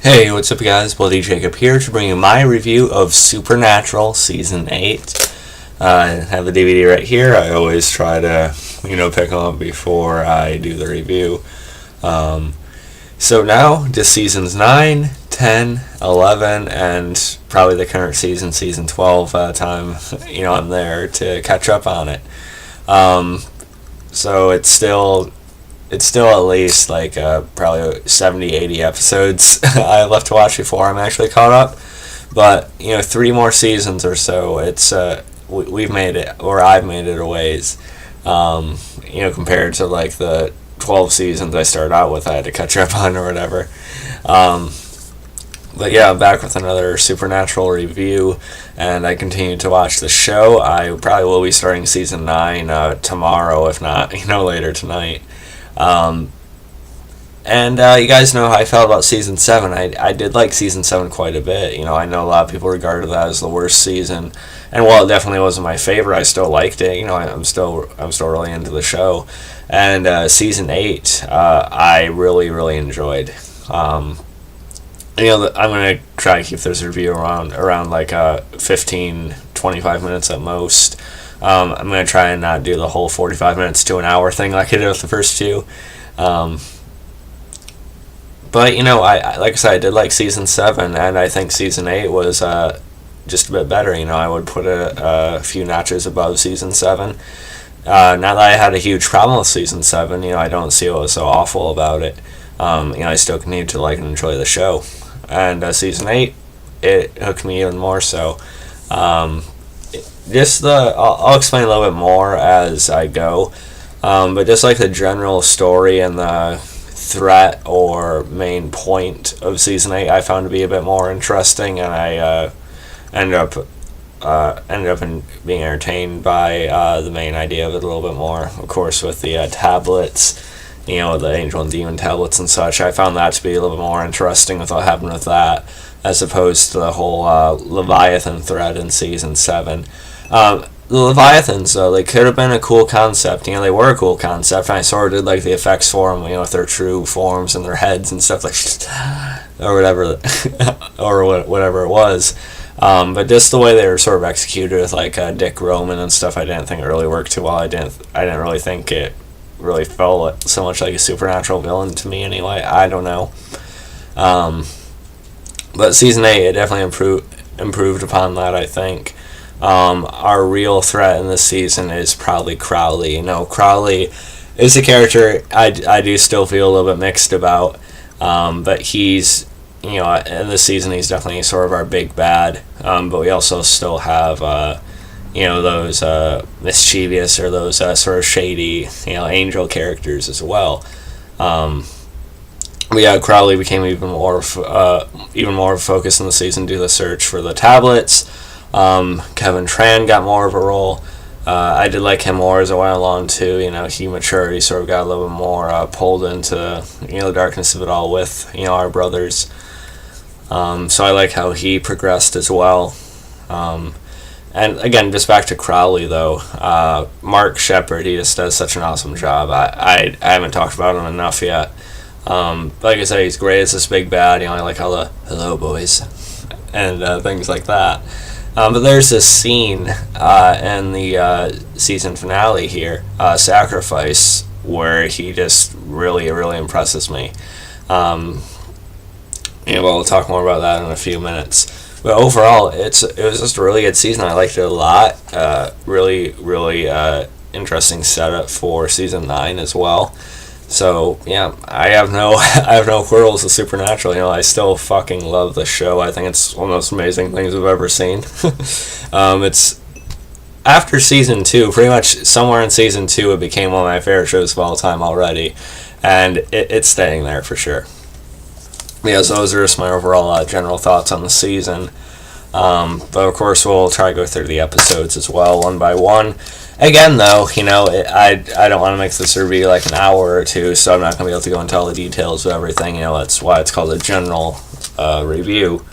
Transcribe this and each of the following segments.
Hey, what's up guys? Bloody Jacob here to bring you my review of Supernatural Season 8. I have the DVD right here. I always try to, pick them up before I do the review. So now, just Seasons 9, 10, 11, and probably the current Season 12 time, I'm there to catch up on it. So it's still at least probably 70-80 episodes I have left to watch before I'm actually caught up. But 3 more seasons or so. It's we've made it, or I've made it a ways. Compared to the 12 seasons I started out with, I had to catch up on or whatever. But yeah, I'm back with another Supernatural review, and I continue to watch the show. I probably will be starting Season 9 tomorrow, if not later tonight. And you guys know how I felt about Season 7. I did like Season 7 quite a bit. I know a lot of people regarded that as the worst season, and while it definitely wasn't my favorite, I still liked it. I'm still really into the show. And Season 8, I really enjoyed. I'm gonna try to keep this review around 15-25 minutes at most. I'm going to try and not do the whole 45 minutes to an hour thing like I did with the first two. But, I like I said, I did like Season 7, and I think Season 8 was just a bit better. I would put a few notches above Season 7. Not that I had a huge problem with Season 7, I don't see what was so awful about it. I still continue to like and enjoy the show. And Season 8, it hooked me even more so. I'll explain a little bit more as I go, but just the general story and the threat or main point of Season 8 I found to be a bit more interesting, and I ended up being entertained by the main idea of it a little bit more. Of course, with the tablets, the angel and demon tablets and such, I found that to be a little bit more interesting with what happened with that, as opposed to the whole Leviathan threat in Season 7. The Leviathans, though, they could have been a cool concept. They were a cool concept, and I sort of did like the effects for them, with their true forms and their heads and stuff or whatever, or whatever it was. But just the way they were sort of executed with Dick Roman and stuff, I didn't think it really worked too well. I didn't really think it really felt so much like a supernatural villain to me anyway. I don't know. But Season 8, it definitely improved upon that, I think. Our real threat in this season is probably Crowley. Crowley is a character I do still feel a little bit mixed about, but he's, in this season he's definitely sort of our big bad, but we also still have, those mischievous or those sort of shady, angel characters as well. But yeah, Crowley became even more of a focus in the season due to the search for the tablets. Kevin Tran got more of a role. I did like him more as I went along too. He matured. He sort of got a little bit more pulled into the darkness of it all with our brothers. So I like how he progressed as well. And again, just back to Crowley though. Mark Sheppard, he just does such an awesome job. I haven't talked about him enough yet. Like I said, he's great as this big bad. I like all the hello boys and things like that. But there's this scene in the season finale here, Sacrifice, where he just really impresses me. We'll talk more about that in a few minutes. But overall, it was just a really good season. I liked it a lot. Really interesting setup for Season 9 as well. So yeah, I have no quarrels with Supernatural. I still fucking love the show. I think it's one of the most amazing things I've ever seen. It's after Season 2, pretty much somewhere in Season 2, it became one of my favorite shows of all time already, and it's staying there for sure. Yeah, so those are just my overall general thoughts on the season. But of course, we'll try to go through the episodes as well, one by one. Again, though, I don't want to make this review an hour or two, so I'm not going to be able to go into all the details of everything. That's why it's called a general review.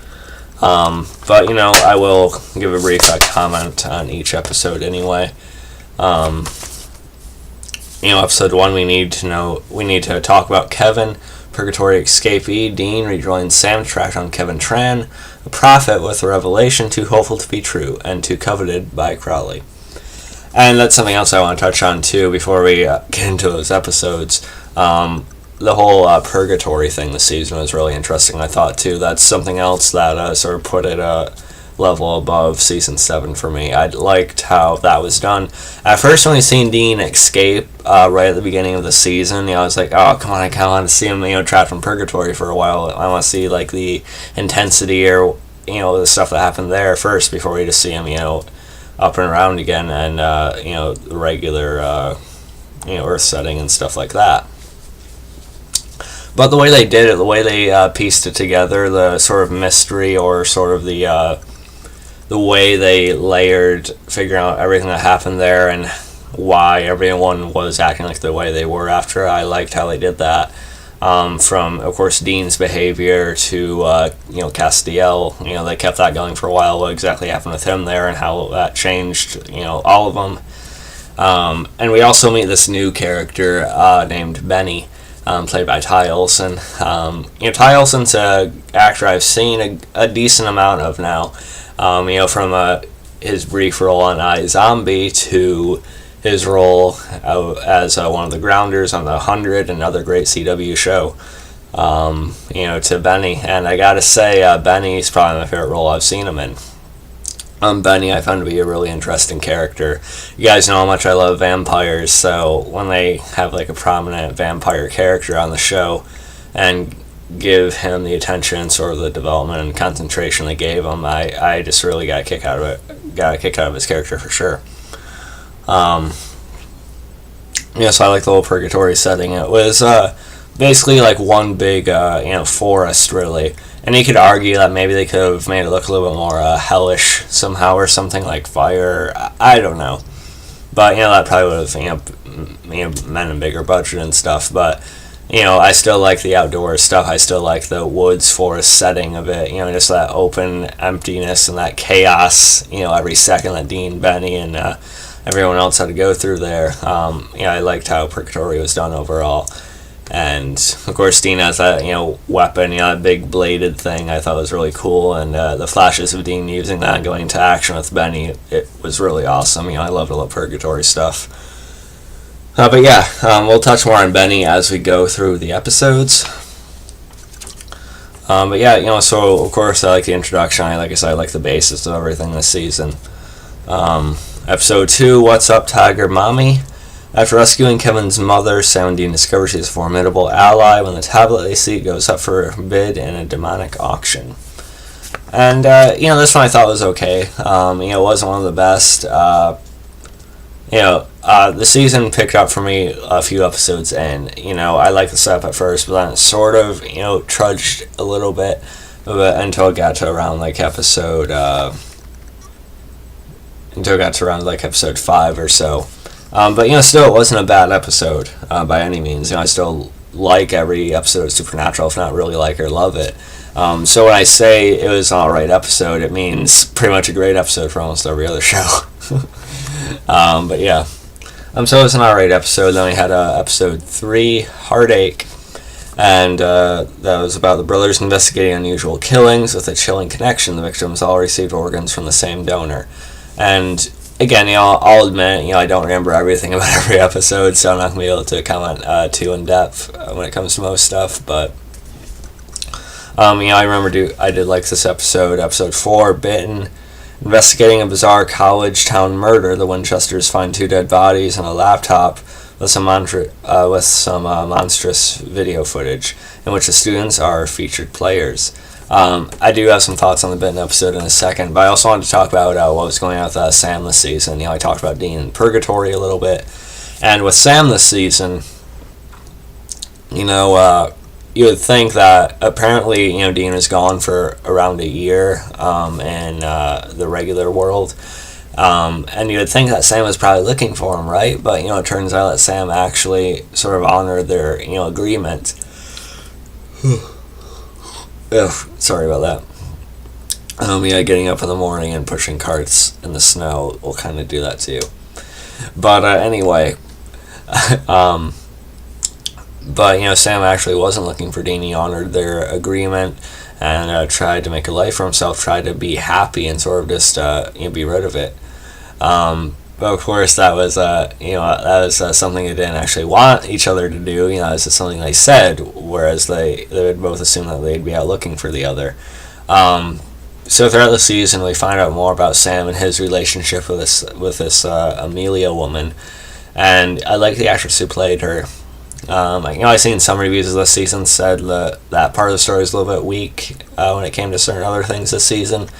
But, I will give a brief comment on each episode anyway. Episode 1, we need to talk about Kevin, Purgatory escapee Dean rejoins Sam tracked on Kevin Tran, a prophet with a revelation too hopeful to be true and too coveted by Crowley. And that's something else I want to touch on too before we get into those episodes. The whole purgatory thing this season was really interesting, I thought, too. That's something else that sort of put it a level above Season 7 for me. I liked how that was done. At first, when we seen Dean escape right at the beginning of the season, I was like, oh, come on, I kind of want to see him, trapped in purgatory for a while. I want to see, like, the intensity or, the stuff that happened there first before we just see him, up and around again and, the regular, Earth setting and stuff like that. But the way they did it, the way they pieced it together, the sort of mystery or sort of the way they layered, figuring out everything that happened there and why everyone was acting like the way they were after, I liked how they did that. From, of course, Dean's behavior to, Castiel, they kept that going for a while, what exactly happened with him there and how that changed, all of them. And we also meet this new character named Benny. Played by Ty Olsson. Ty Olsson's an actor I've seen a decent amount of now. From his brief role on iZombie to his role as one of the Grounders on The 100, another great CW show. To Benny. And I gotta say, Benny's probably my favorite role I've seen him in. Benny I found to be a really interesting character. You guys know how much I love vampires, so when they have like a prominent vampire character on the show and give him the attention, sort of the development and concentration they gave him, I just really got a kick out of it. Got a kick out of his character for sure. So I like the whole purgatory setting. It was basically like one big forest really. And you could argue that maybe they could have made it look a little bit more hellish somehow or something like fire. I don't know. But, that probably would have, meant a bigger budget and stuff. But, I still like the outdoor stuff. I still like the woods forest setting of it. Just that open emptiness and that chaos, every second that Dean, Benny, and everyone else had to go through there. I liked how Purgatory was done overall. And, of course, Dean has that, weapon, that big bladed thing I thought was really cool. And the flashes of Dean using that and going into action with Benny, it was really awesome. I loved all the Purgatory stuff. But yeah, we'll touch more on Benny as we go through the episodes. But yeah, so, of course, I like the introduction. Like I said, I like the basis of everything this season. Episode 2, What's Up, Tiger Mommy? After rescuing Kevin's mother, Sam and Dean discover she's a formidable ally when the tablet they seek goes up for bid in a demonic auction. And, this one I thought was okay. It wasn't one of the best. The season picked up for me a few episodes in. I liked the setup at first, but then it sort of, trudged a little bit until it got to around, episode... episode 5 or so. But, still, it wasn't a bad episode by any means. I still like every episode of Supernatural, if not really like or love it. So when I say it was an alright episode, it means pretty much a great episode for almost every other show. But yeah. So it was an alright episode. Then we had episode 3, Heartache. And that was about the brothers investigating unusual killings with a chilling connection. The victims all received organs from the same donor. And again, I'll admit, I don't remember everything about every episode, so I'm not going to be able to comment too in depth when it comes to most stuff, but I remember I did like this episode 4, Bitten. Investigating a bizarre college town murder, the Winchesters find 2 dead bodies and a laptop with some monstrous video footage in which the students are featured players. I do have some thoughts on the Bitten episode in a second, but I also wanted to talk about what was going on with Sam this season. I talked about Dean in Purgatory a little bit, and with Sam this season, you would think that apparently, Dean is gone for around a year in the regular world, and you would think that Sam was probably looking for him, right? But, it turns out that Sam actually sort of honored their, agreement. Ugh, sorry about that. Getting up in the morning and pushing carts in the snow will kind of do that to you. But anyway, But, Sam actually wasn't looking for Dean. He honored their agreement and tried to make a life for himself, tried to be happy and sort of just, be rid of it. But of course, that was, something they didn't actually want each other to do. It's just something they said, whereas they would both assume that they'd be out looking for the other. So throughout the season, we find out more about Sam and his relationship with this Amelia woman, and I like the actress who played her. I've seen some reviews of this season said that part of the story is a little bit weak when it came to certain other things this season.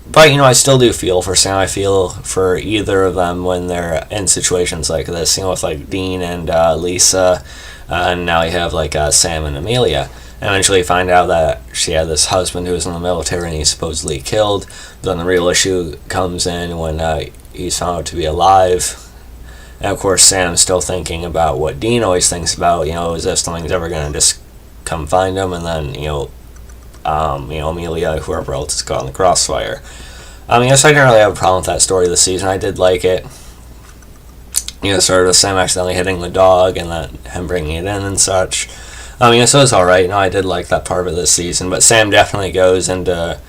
But, I still do feel for Sam. I feel for either of them when they're in situations like this, with, like, Dean and Lisa, and now you have, like, Sam and Amelia. And eventually you find out that she had this husband who was in the military and he's supposedly killed. Then the real issue comes in when he's found out to be alive. And, of course, Sam's still thinking about what Dean always thinks about, is if something's ever going to just come find him, and then, Amelia, whoever else is caught in the crossfire. So I didn't really have a problem with that story this season. I did like it. Sort of Sam accidentally hitting the dog and then him bringing it in and such. So it's alright. I did like that part of it this season, but Sam definitely goes into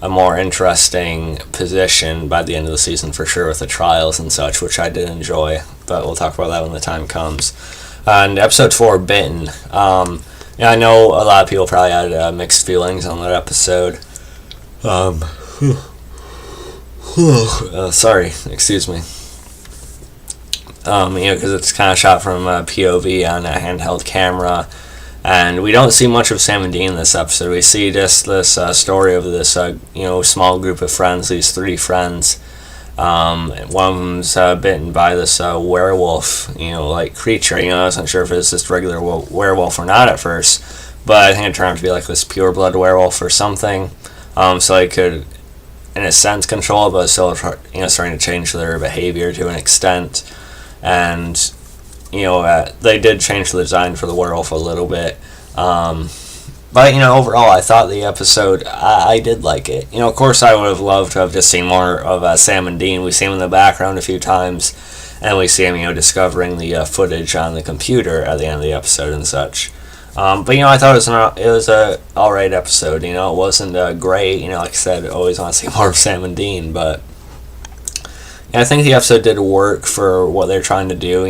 a more interesting position by the end of the season for sure with the trials and such, which I did enjoy, but we'll talk about that when the time comes. And episode 4, Bitten. I know a lot of people probably had mixed feelings on that episode. Sorry, excuse me. Because it's kind of shot from POV on a handheld camera, and we don't see much of Sam and Dean in this episode. We see just this story of this, small group of friends, these 3 friends. One of them's bitten by this werewolf, like creature. I wasn't sure if it was just regular werewolf or not at first, but I think it turned out to be like this pure blood werewolf or something. So they could, in a sense, control it, but still, starting to change their behavior to an extent. And they did change the design for the werewolf a little bit. But, overall, I thought the episode, I did like it. Of course, I would have loved to have just seen more of Sam and Dean. We see him in the background a few times, and we see him, discovering the footage on the computer at the end of the episode and such. But, I thought it was a alright episode. It wasn't great. Like I said, I always want to see more of Sam and Dean, but I think the episode did work for what they're trying to do.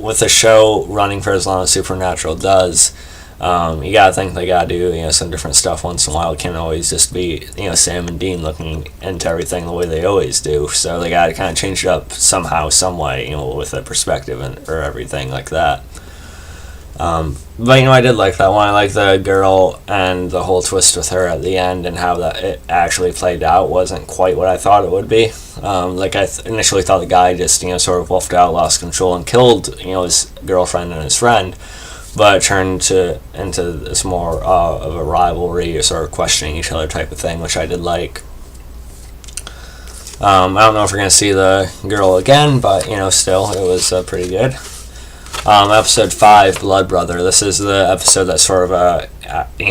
With the show running for as long as Supernatural does, you gotta think they gotta do some different stuff once in a while. It can't always just be Sam and Dean looking into everything the way they always do. So they gotta kind of change it up somehow, some way, with a perspective or everything like that. But I did like that one. I like the girl and the whole twist with her at the end, and how that it actually played out wasn't quite what I thought it would be. I initially thought the guy just sort of wolfed out, lost control, and killed his girlfriend and his friend. But it turned into this more of a rivalry, or sort of questioning each other type of thing, which I did like. I don't know if we're going to see the girl again, but, still, it was pretty good. Episode 5, Blood Brother. This is the episode that sort of,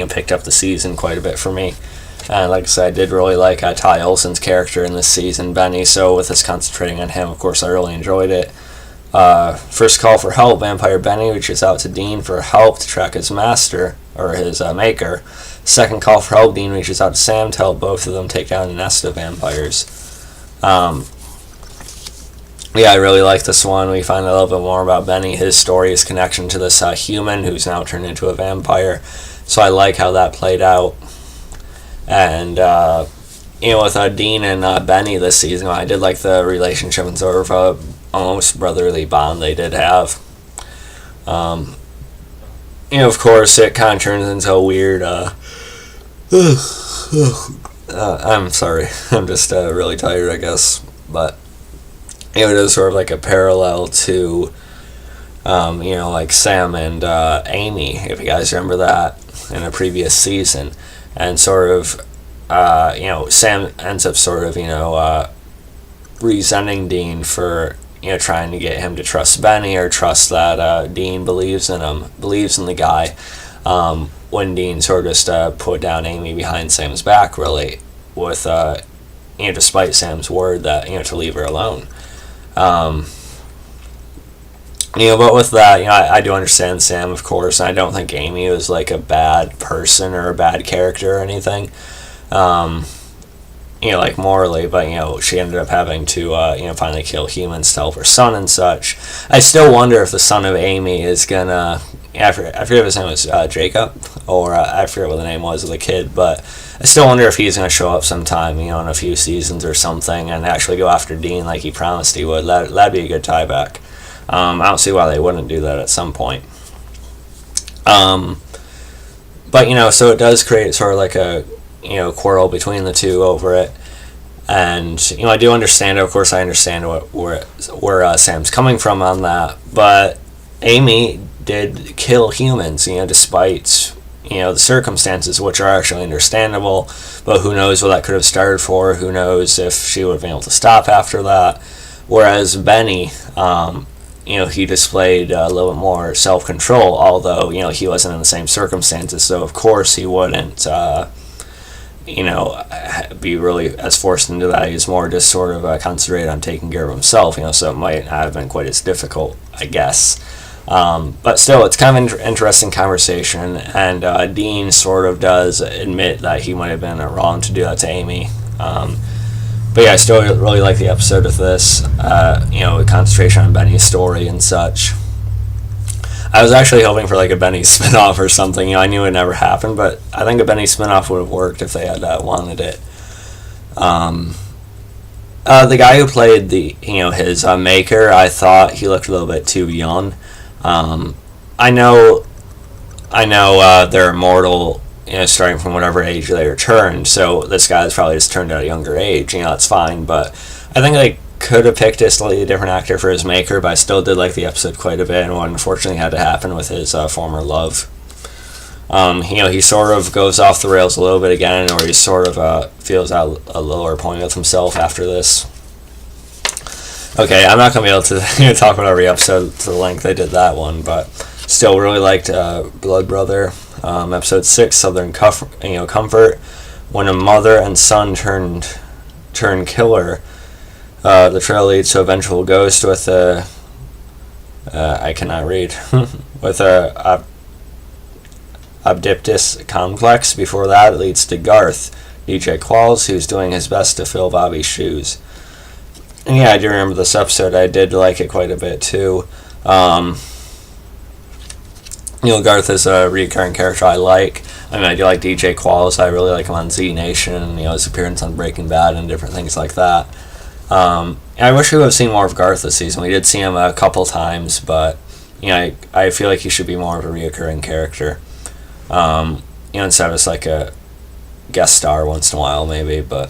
picked up the season quite a bit for me. And like I said, I did really like Ty Olsson's character in this season, Benny, so with us concentrating on him, of course, I really enjoyed it. First call for help, Vampire Benny reaches out to Dean for help to track his master, or his maker. Second call for help, Dean reaches out to Sam to help both of them take down a nest of vampires. I really like this one. We find a little bit more about Benny, his story, his connection to this human who's now turned into a vampire. So I like how that played out. And, with Dean and Benny this season, I did like the relationship and sort of almost brotherly bond they did have. Of course, it kind of turns into a weird, I'm sorry, I'm just really tired, I guess, but it is sort of like a parallel to, like Sam and Amy, if you guys remember that, in a previous season, and sort of, Sam ends up sort of, resenting Dean for, trying to get him to trust Benny, or trust that Dean believes in the guy, when Dean sort of just put down Amy behind Sam's back, really, with, despite Sam's word that, to leave her alone. But with that, I do understand Sam, of course, and I don't think Amy was like a bad person or a bad character or anything, like morally, but she ended up having to finally kill humans to help her son and such. I still wonder if the son of Amy is gonna, I forget if his name was Jacob, or I forget what the name was of the kid, but I still wonder if he's gonna show up sometime, in a few seasons or something, and actually go after Dean like he promised he would. That'd be a good tie back. I don't see why they wouldn't do that at some point. But so it does create sort of like a quarrel between the two over it, and I do understand it. Of course, I understand where Sam's coming from on that, but Amy did kill humans, despite the circumstances, which are actually understandable. But who knows what that could have started for? Who knows if she would have been able to stop after that? Whereas Benny, he displayed a little bit more self-control, although, he wasn't in the same circumstances, so of course he wouldn't, be really as forced into that. He's more just sort of concentrated on taking care of himself, so it might not have been quite as difficult, I guess. But still, it's kind of an interesting conversation, and Dean sort of does admit that he might have been wrong to do that to Amy. But yeah, I still really like the episode of this, concentration on Benny's story and such. I was actually hoping for like a Benny spinoff or something. I knew it never happened, but I think a Benny spinoff would have worked if they had wanted it. The guy who played his maker, I thought he looked a little bit too young. I know they're immortal, starting from whatever age they returned, so this guy's probably just turned at a younger age, that's fine, but I think they could have picked a slightly different actor for his maker, but I still did like the episode quite a bit, and what unfortunately had to happen with his former love. He sort of goes off the rails a little bit again, or he sort of feels at a lower point with himself after this. Okay, I'm not going to be able to talk about every episode to the length I did that one, but still really liked Blood Brother. Episode 6, Southern Comfort. When a mother and son turn killer, the trail leads to a vengeful ghost with a I cannot read with a Abdiptus complex. Before that, it leads to Garth, DJ Qualls, who's doing his best to fill Bobby's shoes. And yeah, I do remember this episode. I did like it quite a bit too. Garth is a recurring character I like. I do like DJ Qualls. I really like him on Z Nation, his appearance on Breaking Bad and different things like that. I wish we would have seen more of Garth this season. We did see him a couple times, but I feel like he should be more of a reoccurring character. Instead of just like a guest star once in a while, maybe. But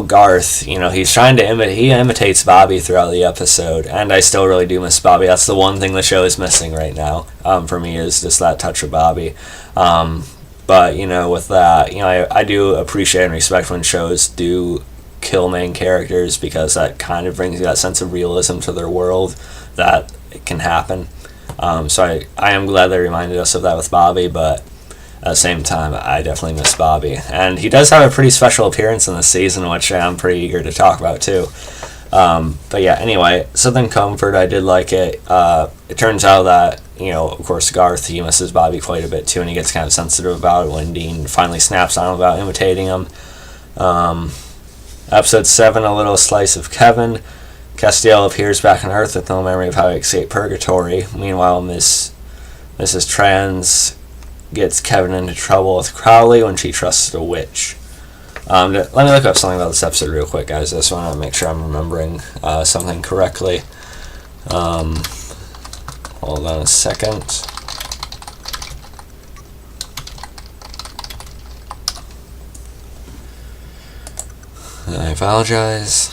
Garth, he's trying to he imitates Bobby throughout the episode, and I still really do miss Bobby. That's the one thing the show is missing right now, for me, is just that touch of Bobby. But, with that, I do appreciate and respect when shows do kill main characters, because that kind of brings you that sense of realism to their world, that it can happen. So I am glad they reminded us of that with Bobby, but at the same time, I definitely miss Bobby. And he does have a pretty special appearance in this season, which I'm pretty eager to talk about too. But yeah, anyway, Southern Comfort, I did like it. It turns out that, of course, Garth, he misses Bobby quite a bit too, and he gets kind of sensitive about it when Dean finally snaps on him about imitating him. Episode 7, A Little Slice of Kevin. Castiel appears back on Earth with no memory of how he escaped purgatory. Meanwhile, Mrs. Trans gets Kevin into trouble with Crowley when she trusts a witch. Let me look up something about this episode real quick, guys. I just want to make sure I'm remembering something correctly. Hold on a second. I apologize.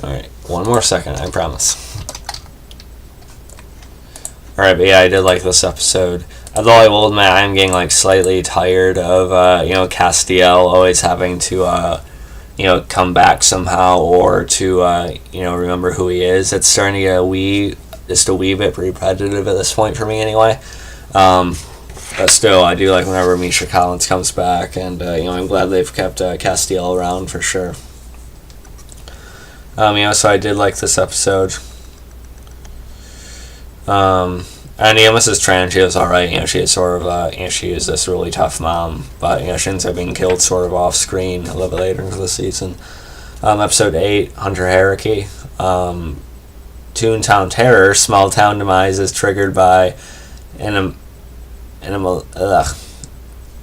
Alright, one more second, I promise. Alright, but yeah, I did like this episode. Although I will admit, I'm getting slightly tired of Castiel always having to come back somehow, or to remember who he is. It's starting to get just a wee bit repetitive at this point for me anyway. But still, I do like whenever Misha Collins comes back, and I'm glad they've kept Castiel around for sure. So I did like this episode. And Mrs. Tran, she was alright. She is sort of she is this really tough mom, but she ends up being killed sort of off screen a little bit later into the season. Episode 8, Hunter Hierarchy. Toontown Terror, small town demise is triggered by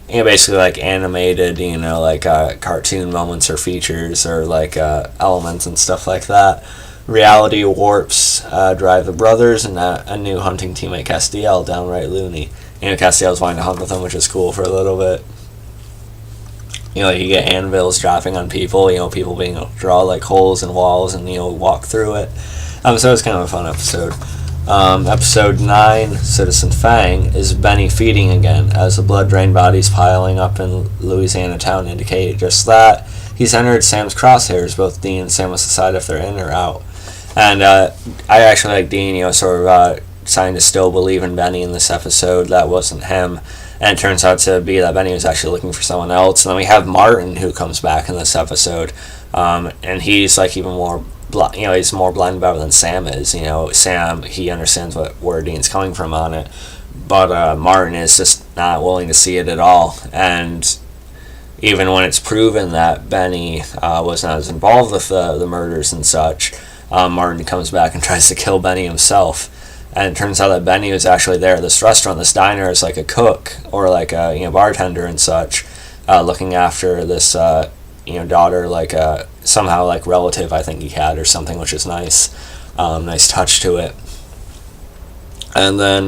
basically like animated, cartoon moments or features or elements and stuff like that. Reality warps drive the brothers and a new hunting teammate, Castiel, downright loony. Castiel's wanting to hunt with him, which is cool for a little bit. You get anvils dropping on people, people being able to draw holes in walls and walk through it. So it's kind of a fun episode. Episode 9, Citizen Fang, is Benny feeding again, as the blood-drained bodies piling up in Louisiana town indicate just that. He's entered Sam's crosshairs. Both Dean and Sam must decide if they're in or out. And I actually like Dean, starting to still believe in Benny in this episode. That wasn't him. And it turns out to be that Benny was actually looking for someone else. And then we have Martin, who comes back in this episode. And he's even more he's more blind about it than Sam is. Sam, he understands where Dean's coming from on it, but Martin is just not willing to see it at all. And even when it's proven that Benny was not as involved with the murders and such, Martin comes back and tries to kill Benny himself. And it turns out that Benny was actually there at this restaurant, this diner, as a cook or a bartender and such, looking after this daughter, somehow relative I think he had or something, which is nice. Nice touch to it. And then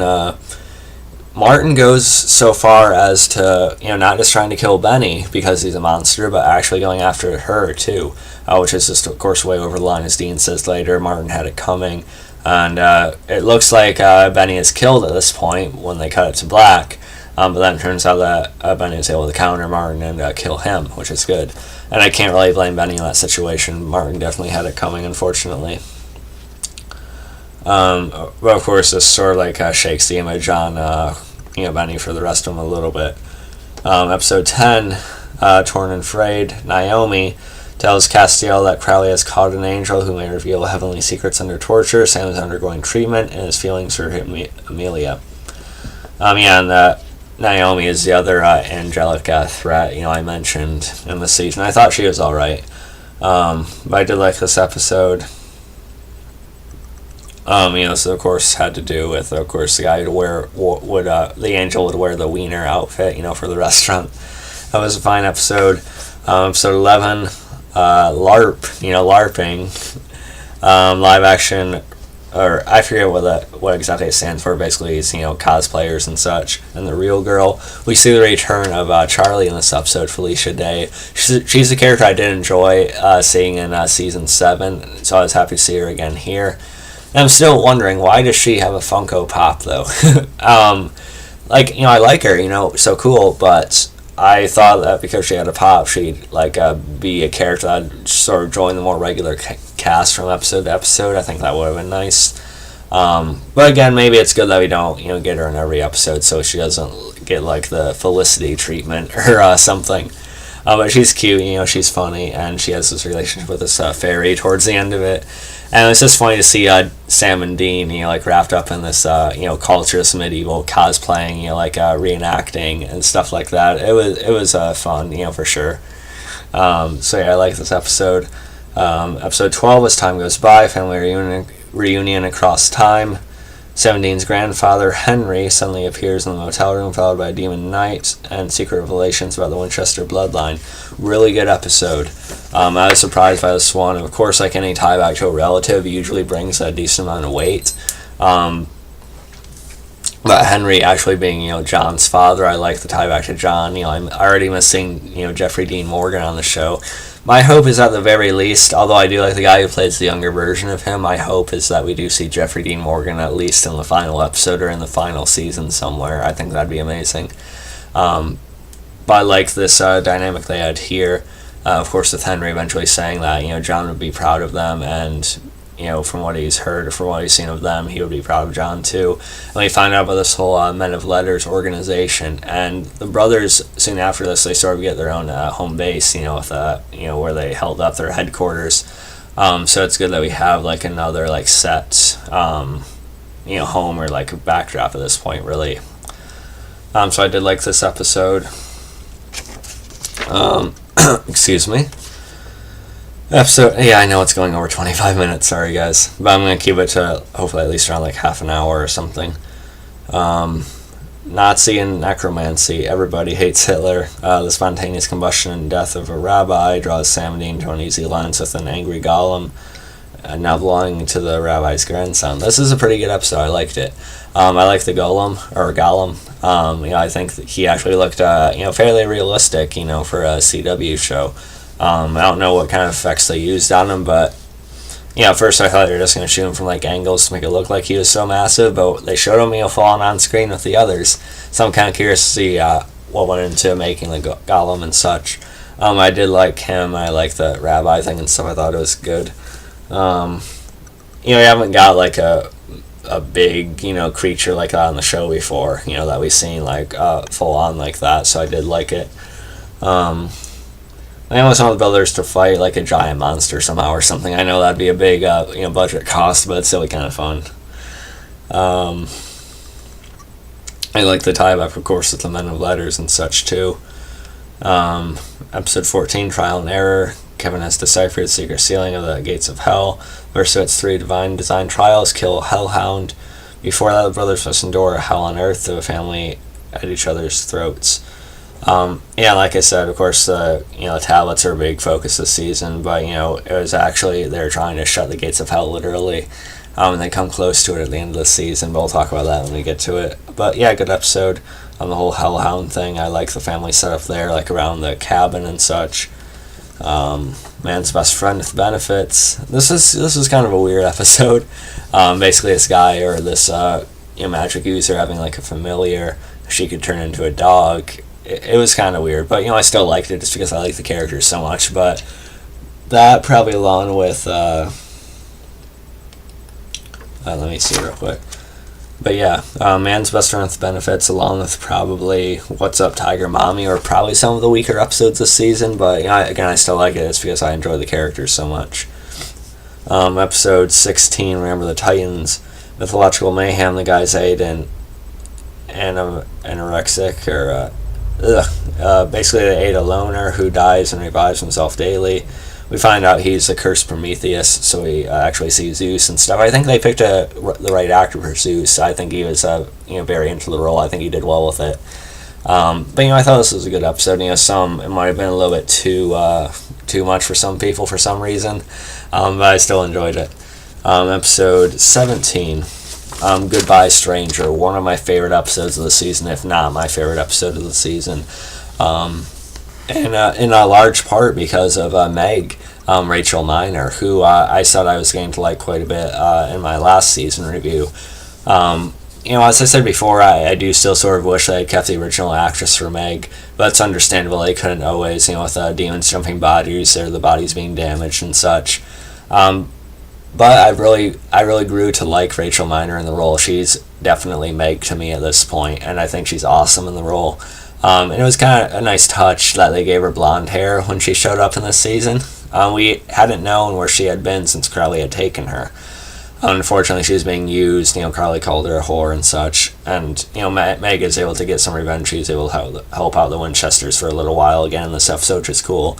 Martin goes so far as to not just trying to kill Benny because he's a monster, but actually going after her too, which is just of course way over the line, as Dean says later. Martin had it coming, and it looks like Benny is killed at this point when they cut it to black. But then it turns out that Benny was able to counter Martin and kill him, which is good. And I can't really blame Benny in that situation. Martin definitely had it coming, unfortunately. But of course, this sort of shakes the image on Benny for the rest of them a little bit. Episode 10, Torn and Frayed. Naomi tells Castiel that Crowley has caught an angel who may reveal heavenly secrets under torture. Sam is undergoing treatment, and his feelings for Amelia. And Naomi is the other angelic threat, I mentioned in the season. I thought she was alright. But I did like this episode. So of course had to do with, of course, the guy the angel would wear the wiener outfit, for the restaurant. That was a fine episode. Episode 11, LARP, LARPing. Live action, or I forget what exactly it stands for. Basically, it's cosplayers and such. And the real girl, we see the return of Charlie in this episode, Felicia Day. She's a character I did enjoy seeing in season 7, so I was happy to see her again here. And I'm still wondering, why does she have a Funko Pop though? I like her, so cool, but I thought that because she had a pop, she'd be a character that'd sort of join the more regular cast from episode to episode. I think that would have been nice. But again, maybe it's good that we don't, get her in every episode, so she doesn't get the Felicity treatment or something. But she's cute, she's funny, and she has this relationship with this fairy towards the end of it. And it's just funny to see Sam and Dean, wrapped up in this, culturist medieval cosplaying, reenacting and stuff like that. It was fun, for sure. So yeah, I like this episode. Episode 12, As Time Goes By, family reunion across time. 17's grandfather, Henry, suddenly appears in the motel room, followed by a demon knight and secret revelations about the Winchester bloodline. Really good episode. I was surprised by this one. Of course, like any tie back to a relative, usually brings a decent amount of weight. But Henry actually being, John's father, I like the tie back to John. I'm already missing, Jeffrey Dean Morgan on the show. My hope is at the very least, although I do like the guy who plays the younger version of him, my hope is that we do see Jeffrey Dean Morgan at least in the final episode or in the final season somewhere. I think that'd be amazing. But I like this dynamic they had here. Of course, with Henry eventually saying that, John would be proud of them, and, from what he's heard or from what he's seen of them, he would be proud of John too. And we find out about this whole Men of Letters organization, and the brothers soon after this, they sort of get their own home base, with where they held up their headquarters. So it's good that we have like another like set home or like a backdrop at this point, really. So I did like this episode. Excuse me. Episode, I know it's going over 25 minutes, sorry guys, but I'm going to keep it to hopefully at least around like half an hour or something. Nazi and necromancy, everybody hates Hitler. The spontaneous combustion and death of a rabbi draws Samhain to an easy lens with an angry golem, now belonging to the rabbi's grandson. This is a pretty good episode, I liked it. I like the golem. I think that he actually looked fairly realistic, for a CW show. I don't know what kind of effects they used on him, but at first I thought they were just going to shoot him from like angles to make it look like he was so massive, but they showed him falling on screen with the others, so I'm kind of curious to see what went into making the golem and such. I did like him. I like the rabbi thing and stuff. I thought it was good. We haven't got like a big creature like that on the show before, that we've seen like full on like that, so I did like it. I want some of the brothers to fight like a giant monster somehow or something. I know that'd be a big budget cost, but it's still kind of fun. I like the tie back, of course, with the Men of Letters and such too. Episode 14, Trial and Error. Kevin has deciphered the secret sealing of the gates of hell. Versus 3 divine design trials, kill a hellhound. Before that, the brothers must endure hell on earth to a family at each other's throats. Like I said, of course, the tablets are a big focus this season, but it was actually they're trying to shut the gates of hell literally, and they come close to it at the end of the season. But we'll talk about that when we get to it. But good episode on the whole hellhound thing. I like the family setup there, like around the cabin and such. Man's best friend with benefits. This is kind of a weird episode. Basically, this guy or this magic user having like a familiar, she could turn into a dog. It was kind of weird, but I still liked it just because I like the characters so much. But that probably along with let me see real quick. But Man's Best Friend with Benefits, along with probably What's Up Tiger Mommy, or probably some of the weaker episodes this season. But I still like it. It's because I enjoy the characters so much. Episode 16, Remember the Titans, Mythological Mayhem. The guys ate an anorexic or basically they ate a loner who dies and revives himself daily. We find out he's a cursed Prometheus, so we actually see Zeus and stuff. I think they picked the right actor for Zeus. I think he was very into the role. I think he did well with it. But I thought this was a good episode. It might have been a little bit too much for some people for some reason, but I still enjoyed it. Episode 17. Goodbye Stranger, one of my favorite episodes of the season, if not my favorite episode of the season, and in a large part because of Meg, Rachel Miner, who I said I was getting to like quite a bit in my last season review. As I said before, I do still sort of wish I had kept the original actress for Meg, but it's understandable they couldn't always, with demons jumping bodies or the bodies being damaged and such. But I really grew to like Rachel Miner in the role. She's definitely Meg to me at this point, and I think she's awesome in the role. And it was kind of a nice touch that they gave her blonde hair when she showed up in this season. We hadn't known where she had been since Crowley had taken her. Unfortunately, she was being used. Crowley called her a whore and such. And Meg is able to get some revenge. She's able to help out the Winchesters for a little while again in this episode, which is cool.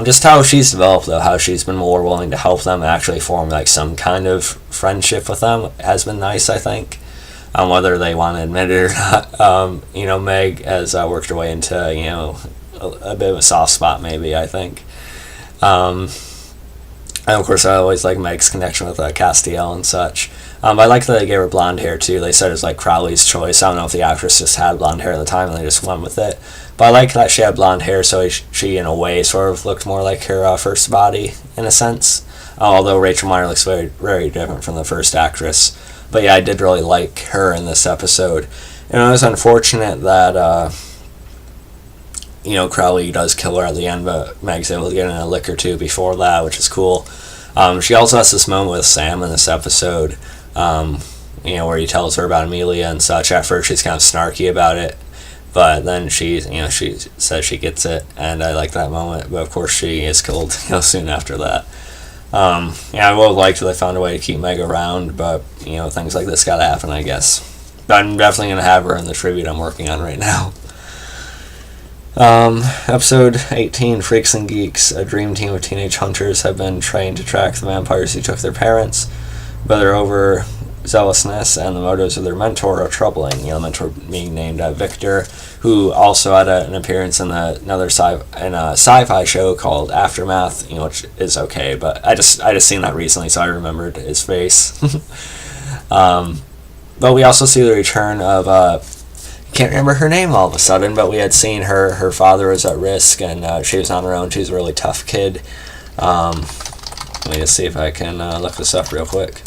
Just how she's developed, though, how she's been more willing to help them and actually form like some kind of friendship with them has been nice, I think. Whether they want to admit it or not, Meg has worked her way into a bit of a soft spot, maybe, I think. And of course, I always like Meg's connection with Castiel and such. I like that they gave her blonde hair too. They said it was like Crowley's choice. I don't know if the actress just had blonde hair at the time and they just went with it. But I like that she had blonde hair, so she in a way sort of looked more like her first body in a sense. Although Rachel Miner looks very, very different from the first actress. But I did really like her in this episode. And it was unfortunate that Crowley does kill her at the end, but Meg's able to get in a lick or two before that, which is cool. She also has this moment with Sam in this episode, where he tells her about Amelia and such. At first, she's kind of snarky about it, but then she says she gets it, and I like that moment. But of course, she is killed, soon after that. I would have liked if they found a way to keep Meg around, but things like this gotta happen, I guess. But I'm definitely gonna have her in the tribute I'm working on right now. Episode 18, Freaks and Geeks. A dream team of teenage hunters have been trained to track the vampires who took their parents, but their overzealousness and the motives of their mentor are troubling. The mentor being named Victor, who also had an appearance in a sci-fi show called Aftermath, which is okay, but I just seen that recently, so I remembered his face. But we also see the return of can't remember her name all of a sudden, but we had seen her father was at risk, and she was on her own. She's a really tough kid. Let me just see if I can look this up real quick.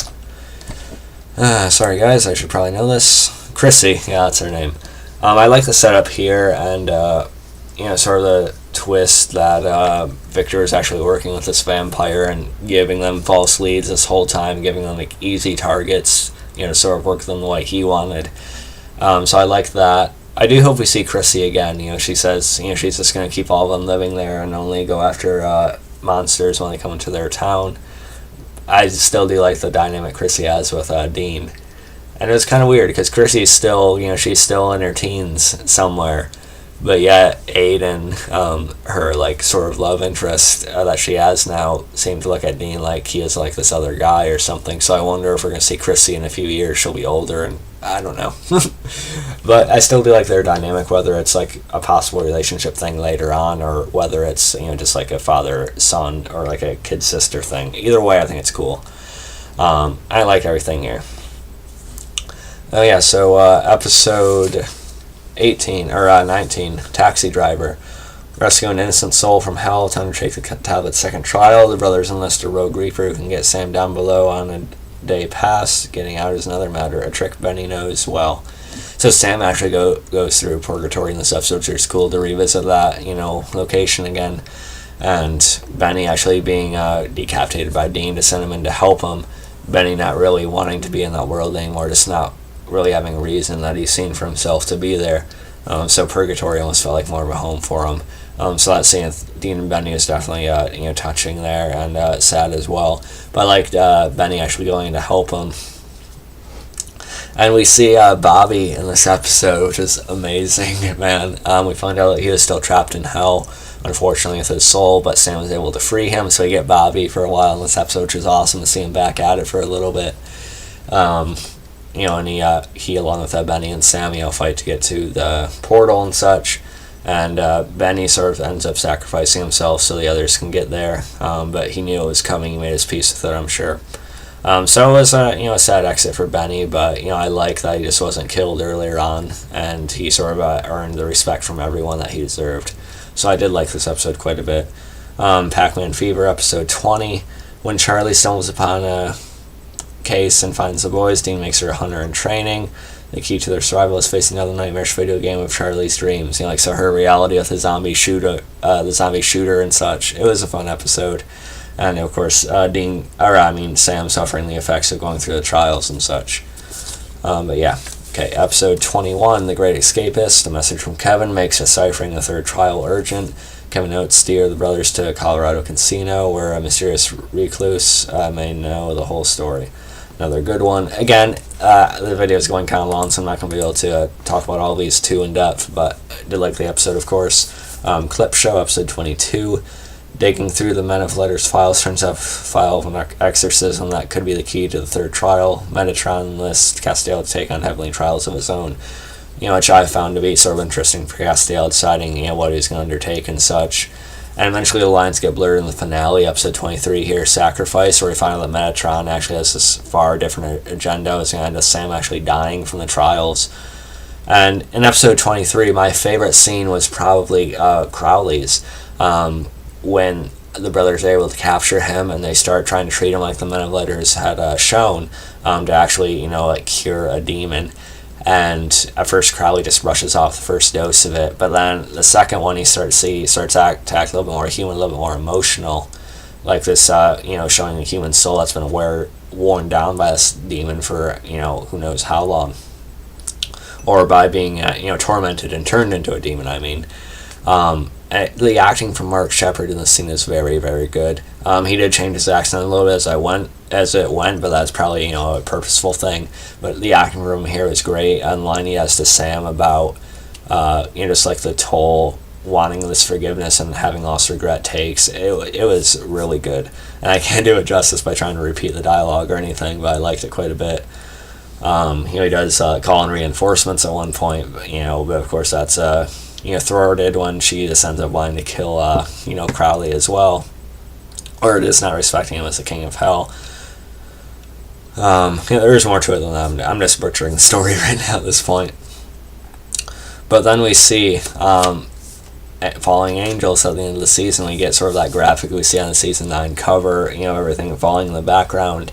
Sorry guys, I should probably know this. Chrissy, yeah, that's her name. I like the setup here, and sort of the twist that Victor is actually working with this vampire and giving them false leads this whole time, giving them easy targets, to sort of work them the way he wanted. So I like that. I do hope we see Chrissy again. She says she's just going to keep all of them living there and only go after monsters when they come into their town. I still do like the dynamic Chrissy has with Dean. And it was kind of weird because Chrissy's still, she's still in her teens somewhere. But yet Aiden, her sort of love interest that she has now, seemed to look at Dean like he is like this other guy or something. So I wonder if we're going to see Chrissy in a few years. She'll be older, and I don't know. But I still do like their dynamic, whether it's like a possible relationship thing later on, or whether it's just like a father-son or like a kid-sister thing. Either way, I think it's cool. I like everything here. Oh yeah, so episode 18 or 19, Taxi Driver. Rescue an innocent soul from hell to undertake the tablet's second trial. The brothers enlist a rogue reaper who can get Sam down below on a day past. Getting out is another matter, a trick Benny knows well. So Sam actually goes through purgatory in this episode, which is cool to revisit that, location again. And Benny actually being decapitated by Dean to send him in to help him. Benny not really wanting to be in that world anymore, just not really having a reason that he's seen for himself to be there. So purgatory almost felt like more of a home for him. So that scene with Dean and Benny is definitely touching there, and sad as well. But I liked Benny actually going to help him. And we see Bobby in this episode, which is amazing, man. We find out that he was still trapped in hell, unfortunately, with his soul, but Sam was able to free him, so we get Bobby for a while in this episode, which is awesome to see him back at it for a little bit. And he along with Benny and Sam, fight to get to the portal and such. And Benny sort of ends up sacrificing himself so the others can get there. But he knew it was coming. He made his peace with it, I'm sure. So it was a sad exit for Benny, but I like that he just wasn't killed earlier on, and he sort of earned the respect from everyone that he deserved. So I did like this episode quite a bit. Pac-Man Fever, episode 20. When Charlie stumbles upon a case and finds the boys, Dean makes her a hunter in training. The key to their survival is facing another nightmarish video game of Charlie's dreams. So her reality with the zombie shooter and such. It was a fun episode, and of course, Sam suffering the effects of going through the trials and such. But yeah, okay. Episode 21, The Great Escapist. A message from Kevin makes deciphering the third trial urgent. Kevin notes steer the brothers to a Colorado casino where a mysterious recluse may know the whole story. Another good one. Again, the video is going kind of long, so I'm not going to be able to talk about all these too in depth, but I did like the episode, of course. Clip Show, episode 22. Digging through the Men of Letters files turns up a file of an exorcism that could be the key to the third trial. Metatron lists Castiel to take on heavenly trials of his own, which I found to be sort of interesting for Castiel deciding, what he's going to undertake and such. And eventually the lines get blurred in the finale, episode 23 here, Sacrifice, where we find out that Metatron actually has this far different agenda. It's going to end with Sam actually dying from the trials. And in episode 23, my favorite scene was probably Crowley's, when the brothers are able to capture him and they start trying to treat him like the Men of Letters had shown, to actually, cure a demon. And at first Crowley just rushes off the first dose of it, but then the second one he starts to act a little bit more human, a little bit more emotional, like this, showing a human soul that's been worn down by this demon for, who knows how long, or by being, tormented and turned into a demon. I mean, the acting from Mark Sheppard in this scene is very, very good. He did change his accent a little bit as it went, but that's probably, a purposeful thing. But the acting from here is great. And the line he has to Sam about, just like the toll wanting this forgiveness and having lost regret takes, it was really good. And I can't do it justice by trying to repeat the dialogue or anything, but I liked it quite a bit. He does call in reinforcements at one point, but of course that's thwarted when she just ends up wanting to kill Crowley as well, or just not respecting him as the king of hell. There's more to it than that. I'm just butchering the story right now at this point. But then we see falling angels at the end of the season. We get sort of that graphic we see on the season 9 cover, everything falling in the background.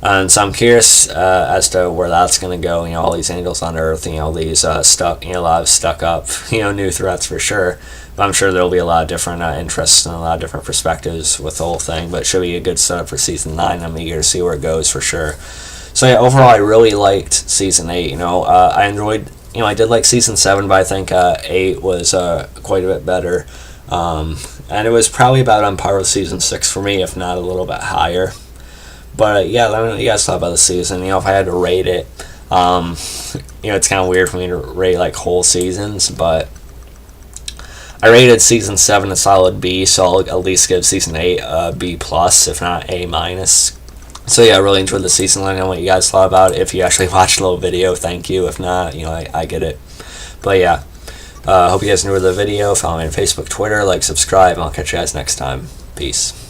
And so I'm curious as to where that's going to go. All these angels on Earth, these stuck, a lot of stuck up, new threats for sure. But I'm sure there'll be a lot of different interests and a lot of different perspectives with the whole thing. But it should be a good setup for season 9. I'm eager to see where it goes for sure. So yeah, overall I really liked season 8. I enjoyed, I did like season 7, but I think 8 was quite a bit better. And it was probably about on par with season 6 for me, if not a little bit higher. But yeah, let me know what you guys thought about the season. If I had to rate it, it's kind of weird for me to rate like whole seasons, but I rated season 7 a solid B, so I'll at least give season 8 a B+, if not A-. So yeah, I really enjoyed the season. Let me know what you guys thought about it. If you actually watched the little video, thank you. If not, I get it. But yeah, hope you guys enjoyed the video. Follow me on Facebook, Twitter, subscribe, and I'll catch you guys next time. Peace.